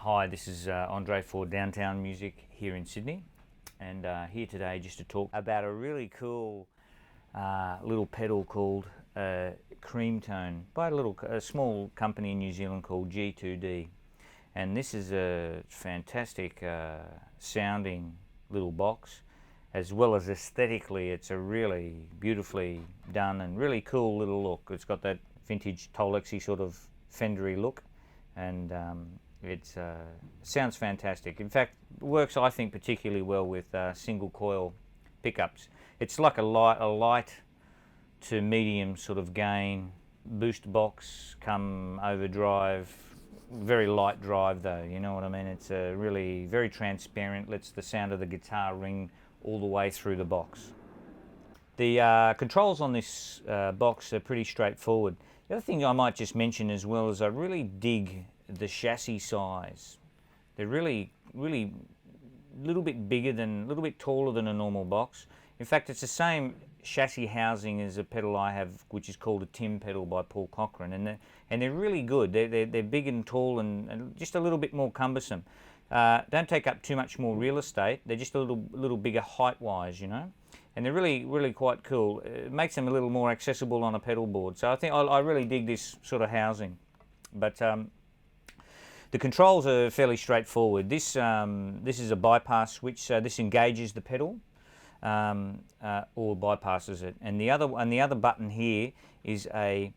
Hi, this is Andre for Downtown Music here in Sydney, and here today just to talk about a really cool little pedal called Cream Tone by a small company in New Zealand called g2d. And this is a fantastic sounding little box, as well as aesthetically it's a really beautifully done and really cool little look. It's got that vintage Tolexy sort of Fendery look, and it sounds fantastic. In fact, works I think particularly well with single coil pickups. It's like a light to medium sort of gain boost box come overdrive, very light drive though, you know what I mean? It's really very transparent, lets the sound of the guitar ring all the way through the box. The controls on this box are pretty straightforward. The other thing I might just mention as well is I really dig the chassis size. They're really a little bit taller than a normal box. In fact, it's the same chassis housing as a pedal I have, which is called a Tim pedal by Paul Cochran, and they're really good. They're big and tall and just a little bit more cumbersome. Don't take up too much more real estate. They're just a little bigger height-wise, you know. And they're really quite cool. It makes them a little more accessible on a pedal board. So I think I really dig this sort of housing. But the controls are fairly straightforward. This is a bypass switch, so this engages the pedal or bypasses it. And the other button here is a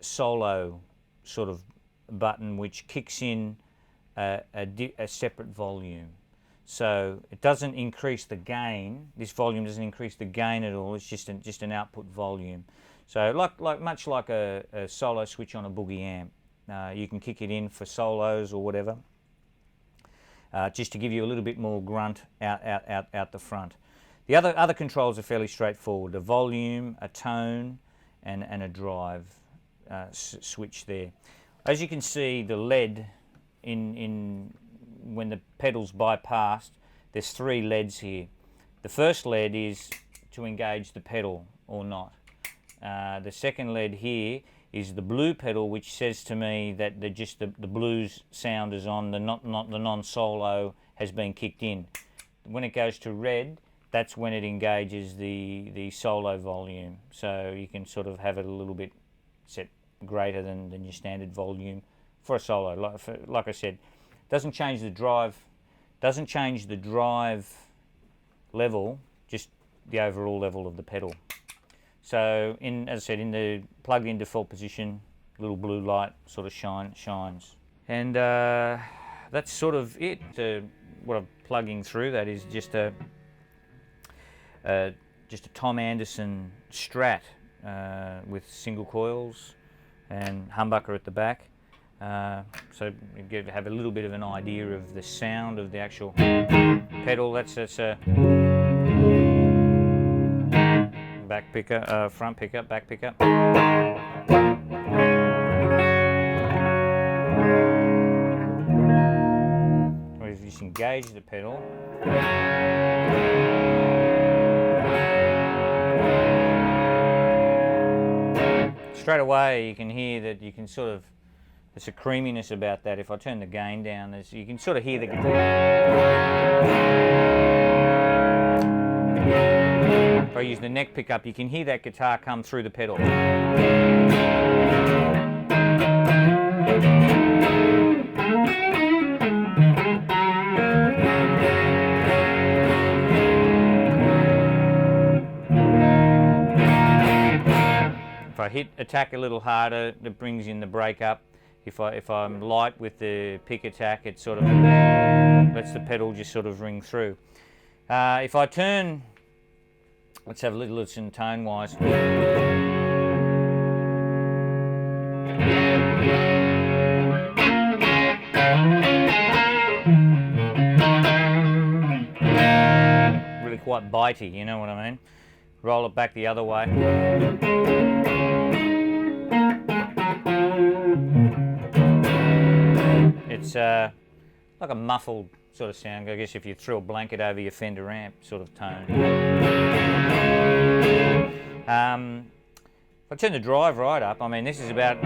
solo sort of button which kicks in a separate volume. So it doesn't increase the gain. This volume doesn't increase the gain at all. It's just an output volume. So much like a solo switch on a boogie amp. You can kick it in for solos or whatever, just to give you a little bit more grunt out the front. The other controls are fairly straightforward: a volume, a tone, and a drive switch there. As you can see, the lead when the pedal's bypassed, there's 3 LEDs here. The first LED is to engage the pedal or not. The second LED here is the blue pedal, which says to me that the blues sound is on, the non-solo has been kicked in. When it goes to red, that's when it engages the solo volume. So you can sort of have it a little bit set greater than your standard volume for a solo. Like I said, doesn't change the drive level, just the overall level of the pedal. So as I said, in the plugged in default position, little blue light sort of shines. And that's sort of it. What I'm plugging through, that is just a Tom Anderson Strat with single coils and humbucker at the back. So you have a little bit of an idea of the sound of the actual pedal. That's a back picker, front pickup, back pickup. We've just engaged the pedal. Straight away you can hear that you can sort of, there's a creaminess about that. If I turn the gain down, you can sort of hear the guitar. If I use the neck pickup, you can hear that guitar come through the pedal. If I hit attack a little harder, it brings in the break up. If I'm light with the pick attack, it sort of lets the pedal just sort of ring through. If I turn, let's have a little listen tone-wise. Really quite bitey, you know what I mean? Roll it back the other way. It's like a muffled sort of sound, I guess if you threw a blanket over your Fender amp sort of tone. If I turn the drive right up, I mean this is about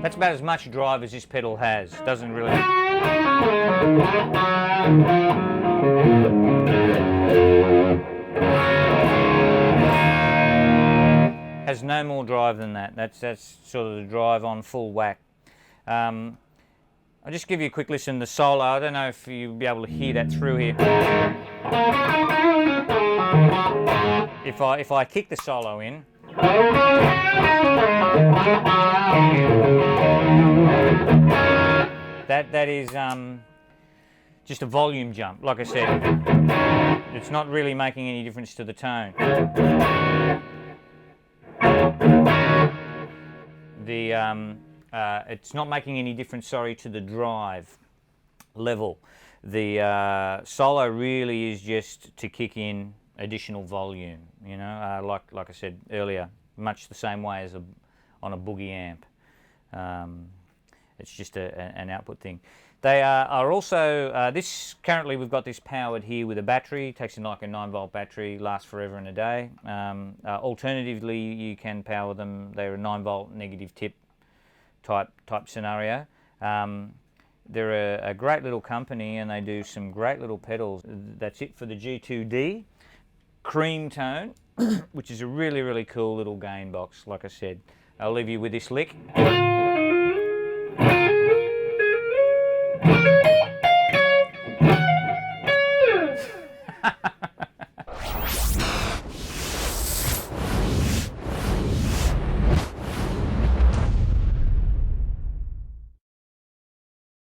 That's about as much drive as this pedal has. Doesn't really... Has no more drive than that. That's sort of the drive on full whack. I'll just give you a quick listen to the solo. I don't know if you'll be able to hear that through here. If I kick the solo in, that is just a volume jump. Like I said, it's not really making any difference to the tone. It's not making any difference, sorry, to the drive level. The solo really is just to kick in additional volume, you know, like I said earlier, much the same way as on a boogie amp. It's just an output thing. They are also, currently we've got this powered here with a battery, takes in like a 9-volt battery, lasts forever and a day. Alternatively, you can power them, they're a 9-volt negative tip type scenario. They're a great little company and they do some great little pedals. That's it for the G2d cream tone, which is a really, really cool little gain box, like I said. I'll leave you with this lick.